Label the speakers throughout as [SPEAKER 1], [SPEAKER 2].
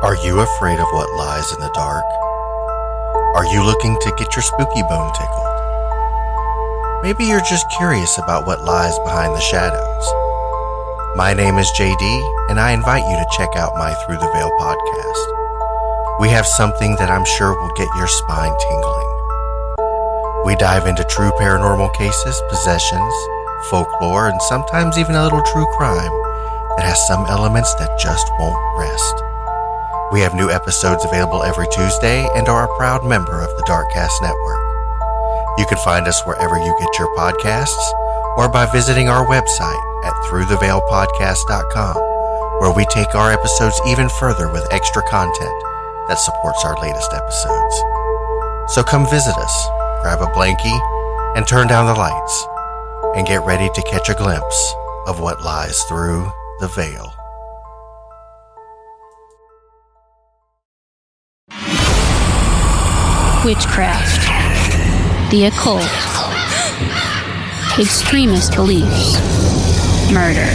[SPEAKER 1] Are you afraid of what lies in the dark? Are you looking to get your spooky bone tickled? Maybe you're just curious about what lies behind the shadows. My name is JD, and I invite you to check out my Through the Veil podcast. We have something that I'm sure will get your spine tingling. We dive into true paranormal cases, possessions, folklore, and sometimes even a little true crime that has some elements that just won't rest. We have new episodes available every Tuesday and are a proud member of the Darkcast network. You can find us wherever you get your podcasts or by visiting our website at throughtheveilpodcast.com, where we take our episodes even further with extra content that supports our latest episodes. So come visit us, grab a blankie, and turn down the lights, and get ready to catch a glimpse of what lies through the veil.
[SPEAKER 2] Witchcraft, the occult, extremist beliefs, murder.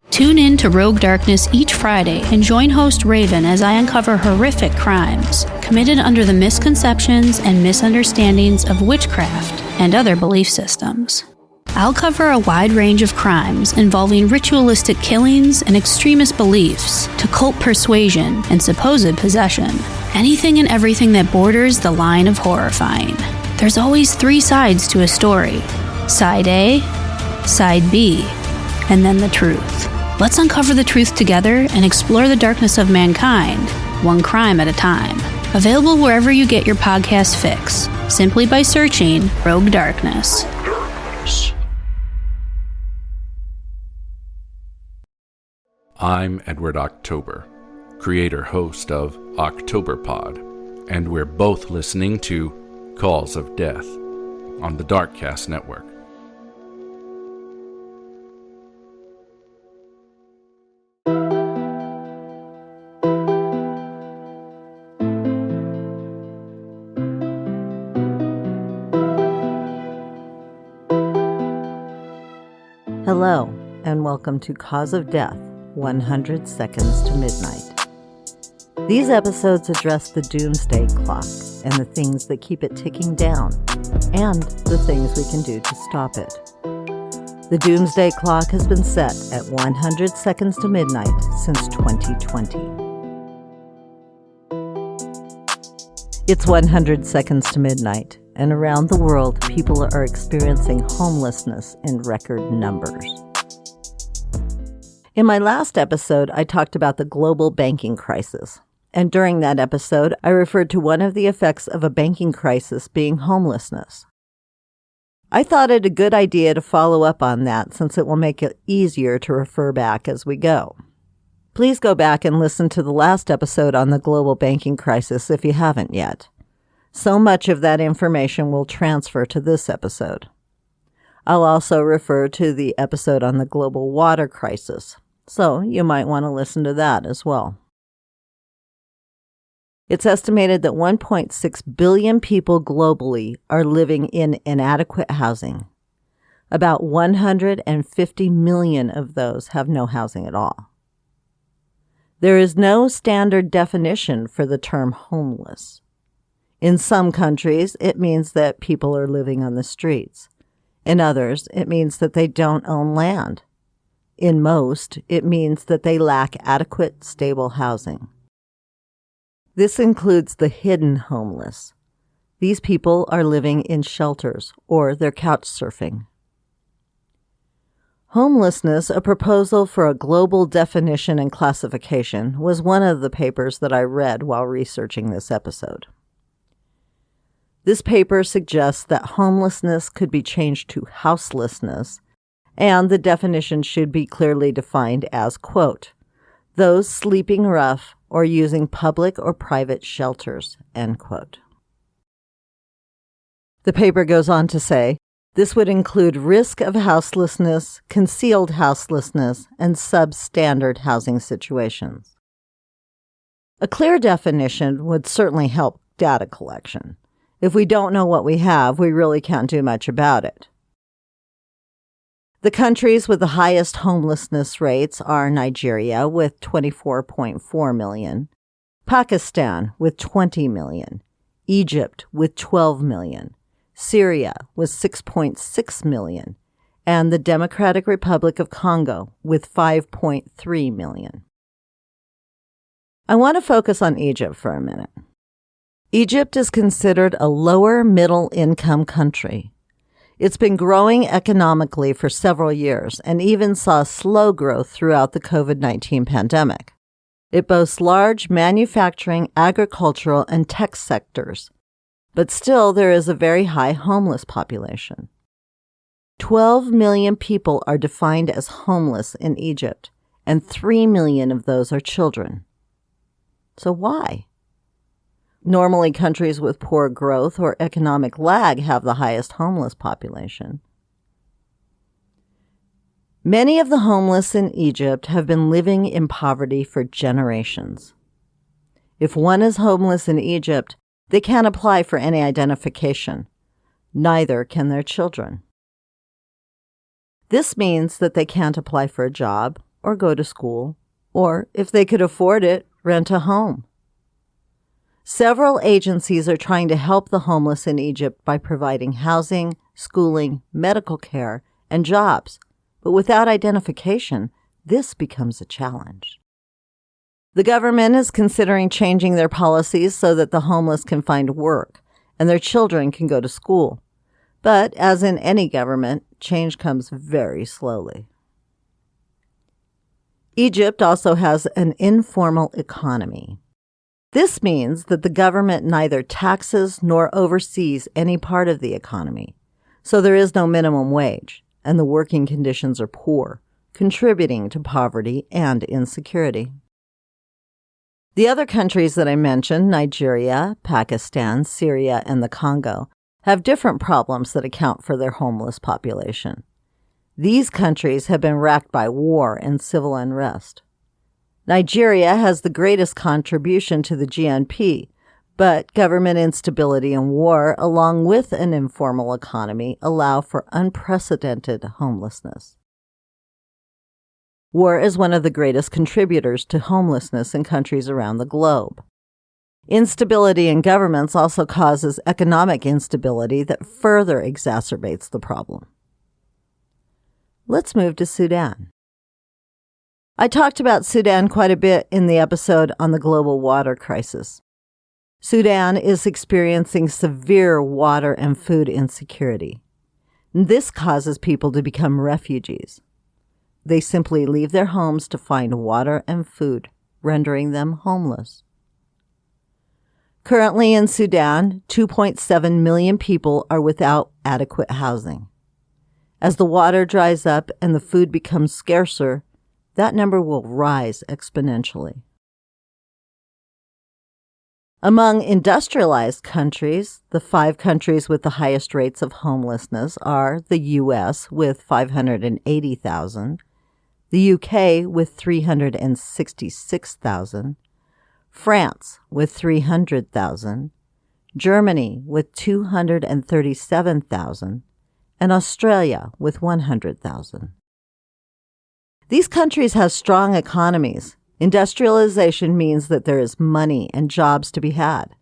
[SPEAKER 2] Tune in to Rogue Darkness each Friday and join host Raven as I uncover horrific crimes committed under the misconceptions and misunderstandings of witchcraft and other belief systems. I'll cover a wide range of crimes involving ritualistic killings and extremist beliefs to cult persuasion and supposed possession. Anything and everything that borders the line of horrifying. There's always three sides to a story. Side A, Side B, and then the truth. Let's uncover the truth together and explore the darkness of mankind, one crime at a time. Available wherever you get your podcast fix, simply by searching Rogue Darkness.
[SPEAKER 3] I'm Edward October, creator-host of October Pod, and we're both listening to Calls of Death on the Darkcast network.
[SPEAKER 4] Hello, and welcome to Cause of Death, 100 Seconds to Midnight. These episodes address the doomsday clock and the things that keep it ticking down, and the things we can do to stop it. The doomsday clock has been set at 100 seconds to midnight since 2020. It's 100 seconds to midnight, and around the world, people are experiencing homelessness in record numbers. In my last episode, I talked about the global banking crisis. And during that episode, I referred to one of the effects of a banking crisis being homelessness. I thought it a good idea to follow up on that since it will make it easier to refer back as we go. Please go back and listen to the last episode on the global banking crisis if you haven't yet. So much of that information will transfer to this episode. I'll also refer to the episode on the global water crisis, so you might want to listen to that as well. It's estimated that 1.6 billion people globally are living in inadequate housing. About 150 million of those have no housing at all. There is no standard definition for the term homeless. In some countries, it means that people are living on the streets. In others, it means that they don't own land. In most, it means that they lack adequate, stable housing. This includes the hidden homeless. These people are living in shelters or they're couch surfing. Homelessness, a proposal for a global definition and classification, was one of the papers that I read while researching this episode. This paper suggests that homelessness could be changed to houselessness, and the definition should be clearly defined as, quote, those sleeping rough or using public or private shelters, end quote. The paper goes on to say, this would include risk of houselessness, concealed houselessness, and substandard housing situations. A clear definition would certainly help data collection. If we don't know what we have, we really can't do much about it. The countries with the highest homelessness rates are Nigeria with 24.4 million, Pakistan with 20 million, Egypt with 12 million, Syria with 6.6 million, and the Democratic Republic of Congo with 5.3 million. I want to focus on Egypt for a minute. Egypt is considered a lower middle income country. It's been growing economically for several years and even saw slow growth throughout the COVID-19 pandemic. It boasts large manufacturing, agricultural, and tech sectors, but still there is a very high homeless population. 12 million people are defined as homeless in Egypt, and 3 million of those are children. So why? Normally, countries with poor growth or economic lag have the highest homeless population. Many of the homeless in Egypt have been living in poverty for generations. If one is homeless in Egypt, they can't apply for any identification. Neither can their children. This means that they can't apply for a job or go to school, or, if they could afford it, rent a home. Several agencies are trying to help the homeless in Egypt by providing housing, schooling, medical care, and jobs. But without identification, this becomes a challenge. The government is considering changing their policies so that the homeless can find work and their children can go to school. But as in any government, change comes very slowly. Egypt also has an informal economy. This means that the government neither taxes nor oversees any part of the economy, so there is no minimum wage, and the working conditions are poor, contributing to poverty and insecurity. The other countries that I mentioned, Nigeria, Pakistan, Syria, and the Congo, have different problems that account for their homeless population. These countries have been racked by war and civil unrest. Nigeria has the greatest contribution to the GNP, but government instability and war, along with an informal economy, allow for unprecedented homelessness. War is one of the greatest contributors to homelessness in countries around the globe. Instability in governments also causes economic instability that further exacerbates the problem. Let's move to Sudan. I talked about Sudan quite a bit in the episode on the global water crisis. Sudan is experiencing severe water and food insecurity. This causes people to become refugees. They simply leave their homes to find water and food, rendering them homeless. Currently in Sudan, 2.7 million people are without adequate housing. As the water dries up and the food becomes scarcer, that number will rise exponentially. Among industrialized countries, the 5 countries with the highest rates of homelessness are the U.S. with 580,000, the U.K. with 366,000, France with 300,000, Germany with 237,000, and Australia with 100,000. These countries have strong economies. Industrialization means that there is money and jobs to be had.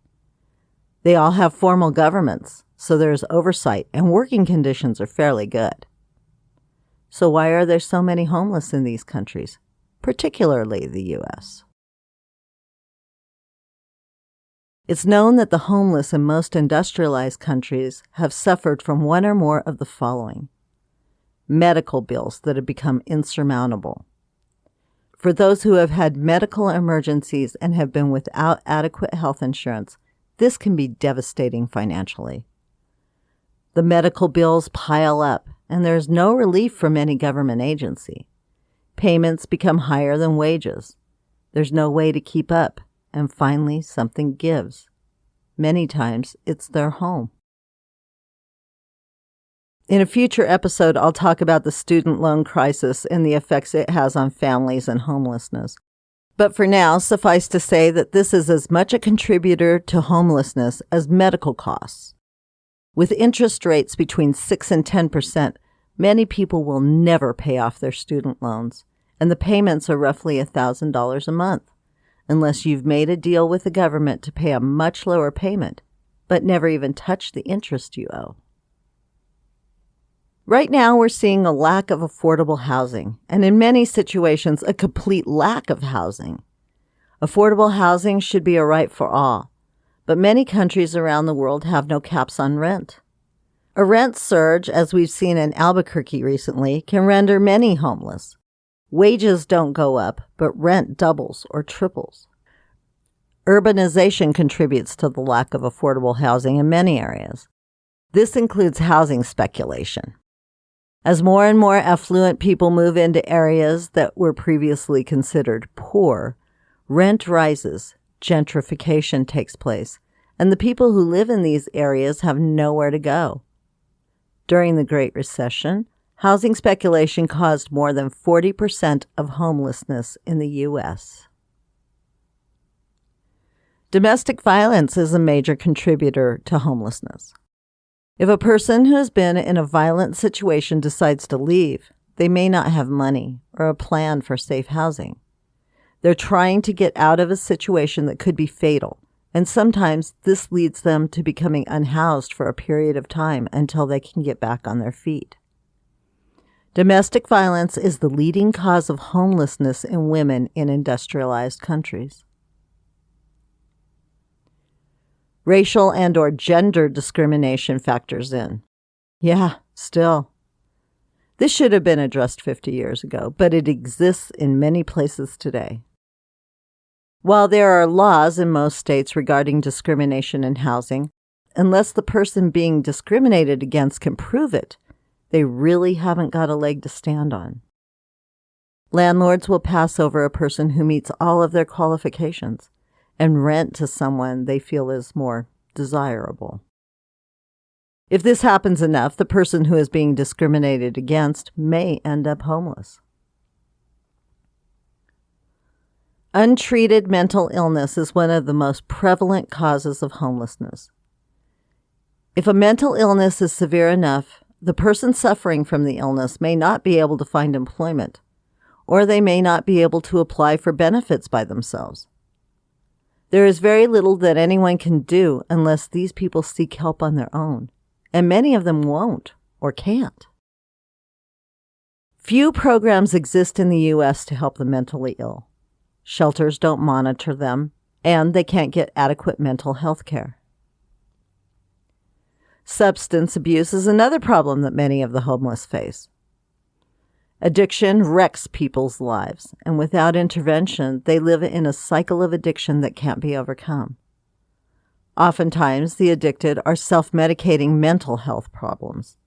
[SPEAKER 4] They all have formal governments, so there is oversight and working conditions are fairly good. So why are there so many homeless in these countries, particularly the U.S.? It's known that the homeless in most industrialized countries have suffered from one or more of the following: medical bills that have become insurmountable. For those who have had medical emergencies and have been without adequate health insurance, this can be devastating financially. The medical bills pile up, and there is no relief from any government agency. Payments become higher than wages. There's no way to keep up, and finally something gives. Many times it's their home. In a future episode, I'll talk about the student loan crisis and the effects it has on families and homelessness. But for now, suffice to say that this is as much a contributor to homelessness as medical costs. With interest rates between 6 and 10%, Many people will never pay off their student loans, and the payments are roughly $1,000 a month, unless you've made a deal with the government to pay a much lower payment, but never even touch the interest you owe. Right now, we're seeing a lack of affordable housing, and in many situations, a complete lack of housing. Affordable housing should be a right for all, but many countries around the world have no caps on rent. A rent surge, as we've seen in Albuquerque recently, can render many homeless. Wages don't go up, but rent doubles or triples. Urbanization contributes to the lack of affordable housing in many areas. This includes housing speculation. As more and more affluent people move into areas that were previously considered poor, rent rises, gentrification takes place, and the people who live in these areas have nowhere to go. During the Great Recession, housing speculation caused more than 40% of homelessness in the U.S. Domestic violence is a major contributor to homelessness. If a person who has been in a violent situation decides to leave, they may not have money or a plan for safe housing. They're trying to get out of a situation that could be fatal, and sometimes this leads them to becoming unhoused for a period of time until they can get back on their feet. Domestic violence is the leading cause of homelessness in women in industrialized countries. Racial and/or gender discrimination factors in. Yeah, still. This should have been addressed 50 years ago, but it exists in many places today. While there are laws in most states regarding discrimination in housing, unless the person being discriminated against can prove it, they really haven't got a leg to stand on. Landlords will pass over a person who meets all of their qualifications and rent to someone they feel is more desirable. If this happens enough, the person who is being discriminated against may end up homeless. Untreated mental illness is one of the most prevalent causes of homelessness. If a mental illness is severe enough, the person suffering from the illness may not be able to find employment, or they may not be able to apply for benefits by themselves. There is very little that anyone can do unless these people seek help on their own, and many of them won't or can't. Few programs exist in the U.S. to help the mentally ill. Shelters don't monitor them, and they can't get adequate mental health care. Substance abuse is another problem that many of the homeless face. Addiction wrecks people's lives, and without intervention, they live in a cycle of addiction that can't be overcome. Oftentimes, the addicted are self-medicating mental health problems.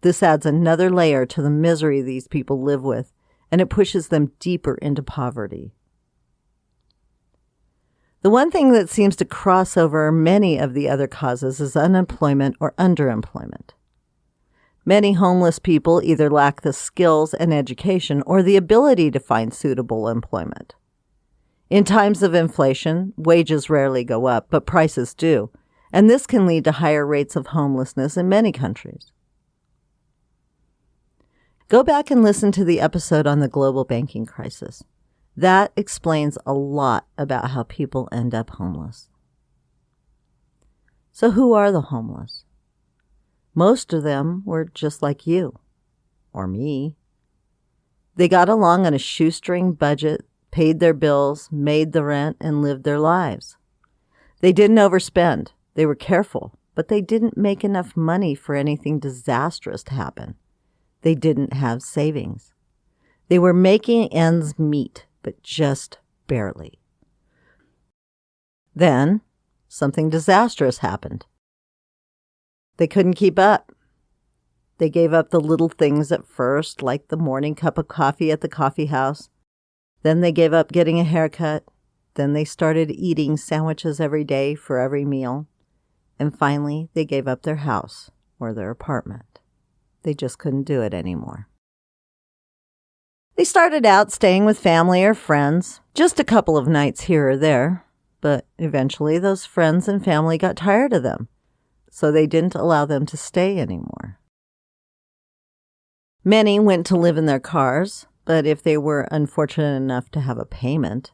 [SPEAKER 4] This adds another layer to the misery these people live with, and it pushes them deeper into poverty. The one thing that seems to cross over many of the other causes is unemployment or underemployment. Many homeless people either lack the skills and education or the ability to find suitable employment. In times of inflation, wages rarely go up, but prices do, and this can lead to higher rates of homelessness in many countries. Go back and listen to the episode on the global banking crisis. That explains a lot about how people end up homeless. So who are the homeless? Most of them were just like you, or me. They got along on a shoestring budget, paid their bills, made the rent, and lived their lives. They didn't overspend. They were careful, but they didn't make enough money for anything disastrous to happen. They didn't have savings. They were making ends meet, but just barely. Then, something disastrous happened. They couldn't keep up. They gave up the little things at first, like the morning cup of coffee at the coffee house. Then they gave up getting a haircut. Then they started eating sandwiches every day for every meal. And finally, they gave up their house or their apartment. They just couldn't do it anymore. They started out staying with family or friends, just a couple of nights here or there, but eventually those friends and family got tired of them, so they didn't allow them to stay anymore. Many went to live in their cars, but if they were unfortunate enough to have a payment,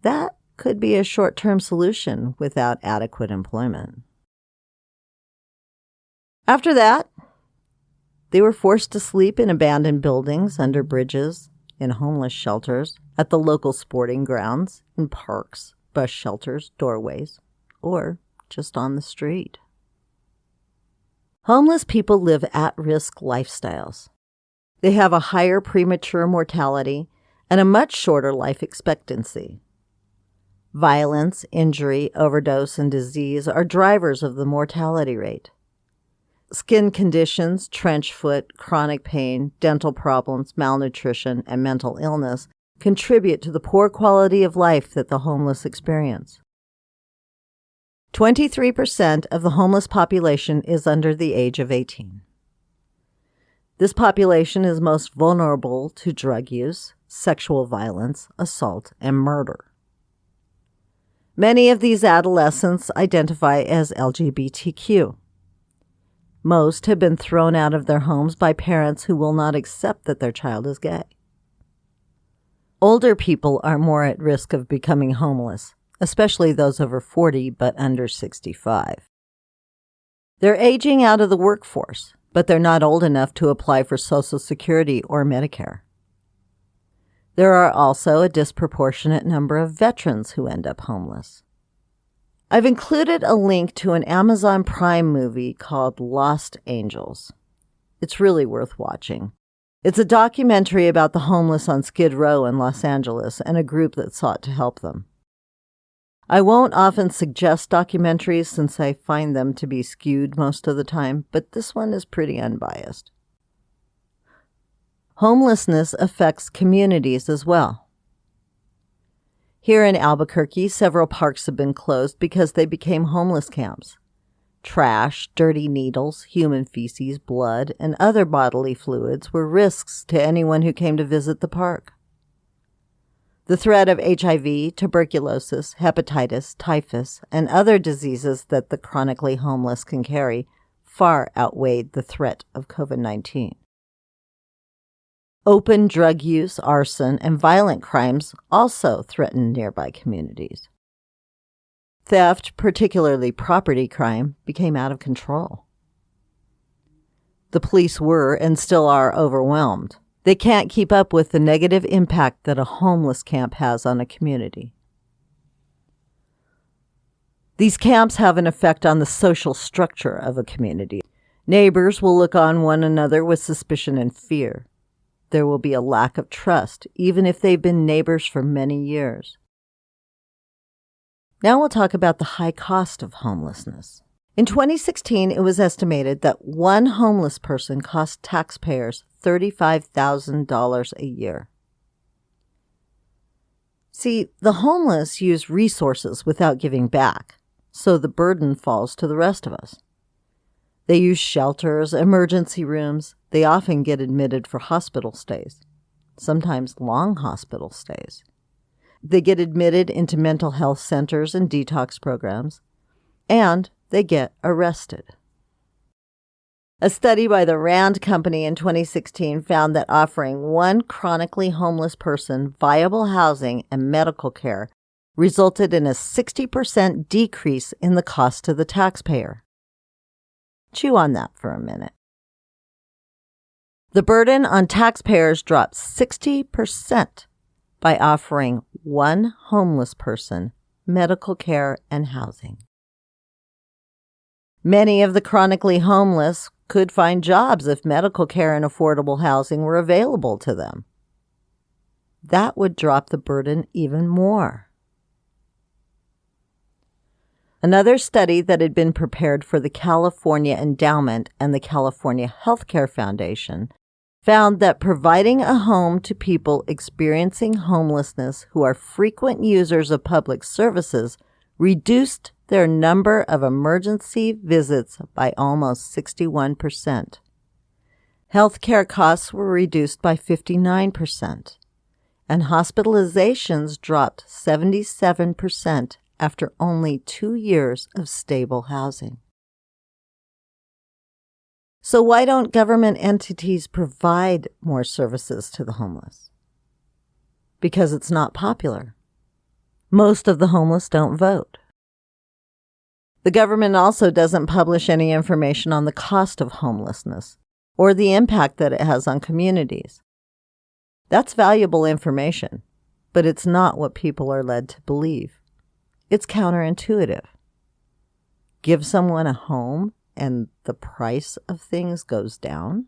[SPEAKER 4] that could be a short-term solution without adequate employment. After that, they were forced to sleep in abandoned buildings, under bridges, in homeless shelters, at the local sporting grounds, in parks, bus shelters, doorways, or just on the street. Homeless people live at-risk lifestyles. They have a higher premature mortality and a much shorter life expectancy. Violence, injury, overdose, and disease are drivers of the mortality rate. Skin conditions, trench foot, chronic pain, dental problems, malnutrition, and mental illness contribute to the poor quality of life that the homeless experience. 23% of the homeless population is under the age of 18. This population is most vulnerable to drug use, sexual violence, assault, and murder. Many of these adolescents identify as LGBTQ. Most have been thrown out of their homes by parents who will not accept that their child is gay. Older people are more at risk of becoming homeless, especially those over 40 but under 65. They're aging out of the workforce, but they're not old enough to apply for Social Security or Medicare. There are also a disproportionate number of veterans who end up homeless. I've included a link to an Amazon Prime movie called Lost Angels. It's really worth watching. It's a documentary about the homeless on Skid Row in Los Angeles and a group that sought to help them. I won't often suggest documentaries since I find them to be skewed most of the time, but this one is pretty unbiased. Homelessness affects communities as well. Here in Albuquerque, several parks have been closed because they became homeless camps. Trash, dirty needles, human feces, blood, and other bodily fluids were risks to anyone who came to visit the park. The threat of HIV, tuberculosis, hepatitis, typhus, and other diseases that the chronically homeless can carry far outweighed the threat of COVID-19. Open drug use, arson, and violent crimes also threaten nearby communities. Theft, particularly property crime, became out of control. The police were and still are overwhelmed. They can't keep up with the negative impact that a homeless camp has on a community. These camps have an effect on the social structure of a community. Neighbors will look on one another with suspicion and fear. There will be a lack of trust, even if they've been neighbors for many years. Now we'll talk about the high cost of homelessness. In 2016, it was estimated that one homeless person cost taxpayers $35,000 a year. See, the homeless use resources without giving back, so the burden falls to the rest of us. They use shelters, emergency rooms. They often get admitted for hospital stays, sometimes long hospital stays. They get admitted into mental health centers and detox programs, and they get arrested. A study by the Rand Company in 2016 found that offering one chronically homeless person viable housing and medical care resulted in a 60% decrease in the cost to the taxpayer. Chew on that for a minute. The burden on taxpayers dropped 60% by offering one homeless person medical care and housing. Many of the chronically homeless could find jobs if medical care and affordable housing were available to them. That would drop the burden even more. Another study that had been prepared for the California Endowment and the California Healthcare Foundation found that providing a home to people experiencing homelessness who are frequent users of public services reduced their number of emergency visits by almost 61%. Healthcare costs were reduced by 59%, and hospitalizations dropped 77% after only 2 years of stable housing. So why don't government entities provide more services to the homeless? Because it's not popular. Most of the homeless don't vote. The government also doesn't publish any information on the cost of homelessness or the impact that it has on communities. That's valuable information, but it's not what people are led to believe. It's counterintuitive. Give someone a home and the price of things goes down?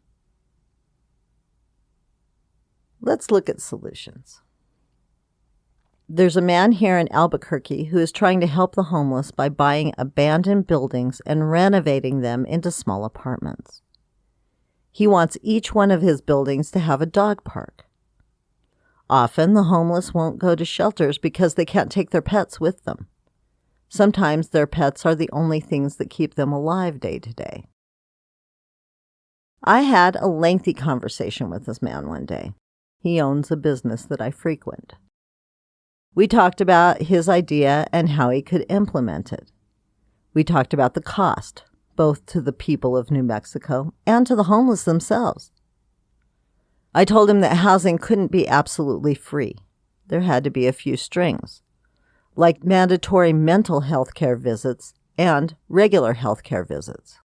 [SPEAKER 4] Let's look at solutions. There's a man here in Albuquerque who is trying to help the homeless by buying abandoned buildings and renovating them into small apartments. He wants each one of his buildings to have a dog park. Often the homeless won't go to shelters because they can't take their pets with them. Sometimes their pets are the only things that keep them alive day to day. I had a lengthy conversation with this man one day. He owns a business that I frequent. We talked about his idea and how he could implement it. We talked about the cost, both to the people of New Mexico and to the homeless themselves. I told him that housing couldn't be absolutely free. There had to be a few strings, like mandatory mental health care visits and regular health care visits,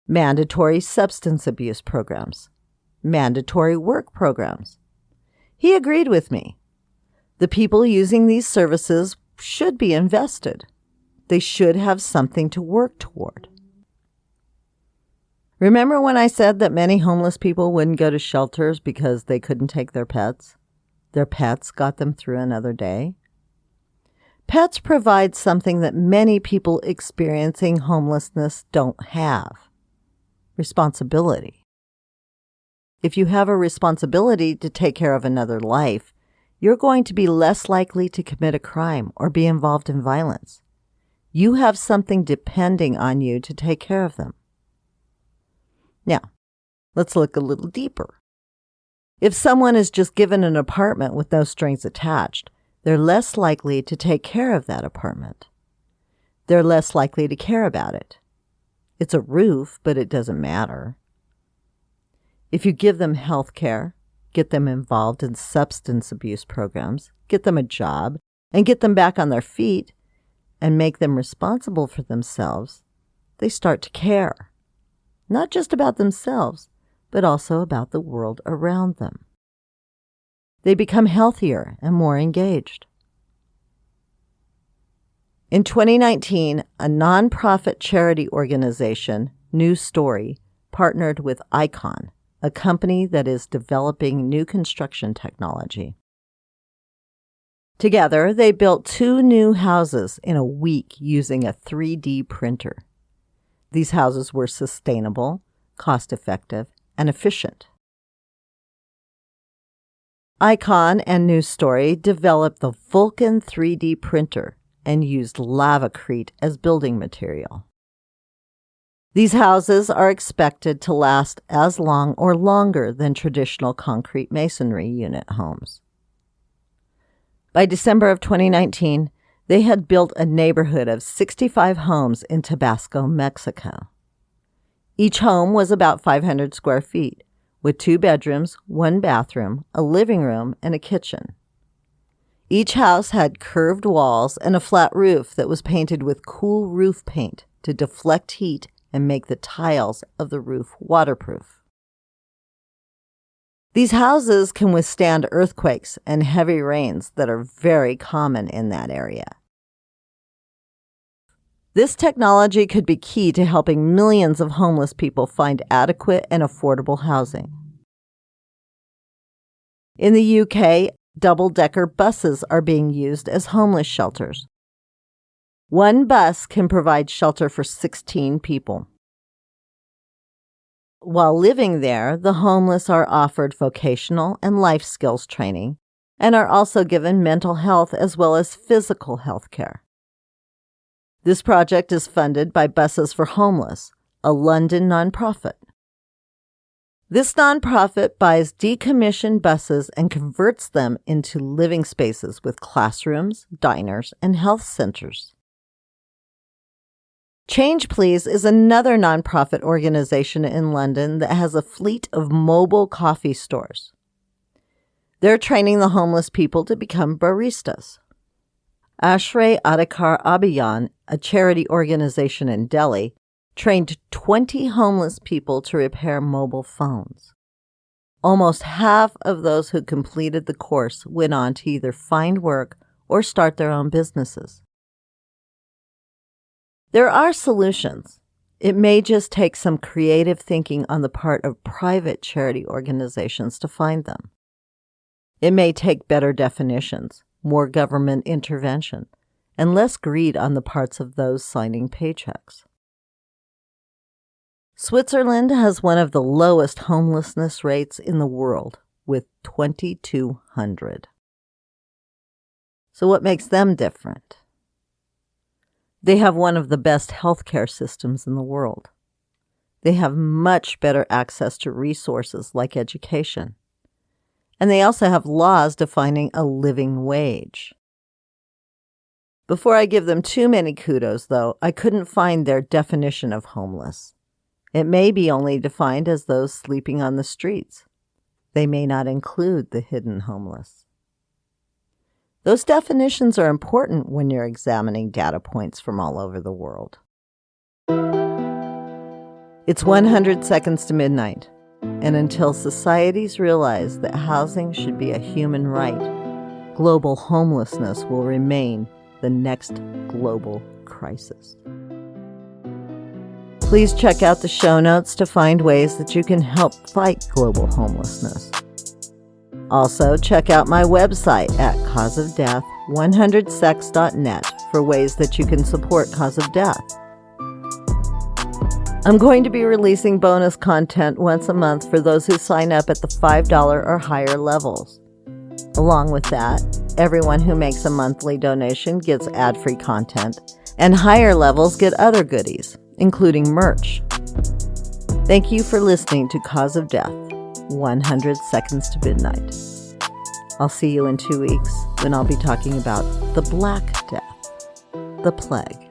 [SPEAKER 4] mandatory substance abuse programs, mandatory work programs. He agreed with me. The people using these services should be invested. They should have something to work toward. Remember when I said that many homeless people wouldn't go to shelters because they couldn't take their pets? Their pets got them through another day. Pets provide something that many people experiencing homelessness don't have: responsibility. If you have a responsibility to take care of another life, you're going to be less likely to commit a crime or be involved in violence. You have something depending on you to take care of them. Now, let's look a little deeper. If someone is just given an apartment with no strings attached, they're less likely to take care of that apartment. They're less likely to care about it. It's a roof, but it doesn't matter. If you give them health care, get them involved in substance abuse programs, get them a job, and get them back on their feet, and make them responsible for themselves, they start to care. Not just about themselves, but also about the world around them. They become healthier and more engaged. In 2019, a nonprofit charity organization, New Story, partnered with Icon, a company that is developing new construction technology. Together, they built 2 new houses in a week using a 3D printer. These houses were sustainable, cost-effective, and efficient. Icon and New Story developed the Vulcan 3D printer and used lavacrete as building material. These houses are expected to last as long or longer than traditional concrete masonry unit homes. By December of 2019, they had built a neighborhood of 65 homes in Tabasco, Mexico. Each home was about 500 square feet, with 2 bedrooms, 1 bathroom, a living room, and a kitchen. Each house had curved walls and a flat roof that was painted with cool roof paint to deflect heat and make the tiles of the roof waterproof. These houses can withstand earthquakes and heavy rains that are very common in that area. This technology could be key to helping millions of homeless people find adequate and affordable housing. In the UK, double-decker buses are being used as homeless shelters. 1 bus can provide shelter for 16 people. While living there, the homeless are offered vocational and life skills training and are also given mental health as well as physical health care. This project is funded by Buses for Homeless, a London nonprofit. This nonprofit buys decommissioned buses and converts them into living spaces with classrooms, diners, and health centers. Change Please is another nonprofit organization in London that has a fleet of mobile coffee stores. They're training the homeless people to become baristas. Ashray Adhikar Abhiyan, a charity organization in Delhi, trained 20 homeless people to repair mobile phones. Almost half of those who completed the course went on to either find work or start their own businesses. There are solutions. It may just take some creative thinking on the part of private charity organizations to find them. It may take better definitions, more government intervention, and less greed on the parts of those signing paychecks. Switzerland has one of the lowest homelessness rates in the world, with 2,200. So what makes them different? They have one of the best healthcare systems in the world. They have much better access to resources like education. And they also have laws defining a living wage. Before I give them too many kudos, though, I couldn't find their definition of homeless. It may be only defined as those sleeping on the streets. They may not include the hidden homeless. Those definitions are important when you're examining data points from all over the world. It's 100 seconds to midnight, and until societies realize that housing should be a human right, global homelessness will remain the next global crisis. Please check out the show notes to find ways that you can help fight global homelessness. Also, check out my website at causeofdeath100sex.net for ways that you can support Cause of Death. I'm going to be releasing bonus content once a month for those who sign up at the $5 or higher levels. Along with that, everyone who makes a monthly donation gets ad-free content, and higher levels get other goodies, including merch. Thank you for listening to Cause of Death, 100 Seconds to Midnight. I'll see you in 2 weeks when I'll be talking about the Black Death, the plague.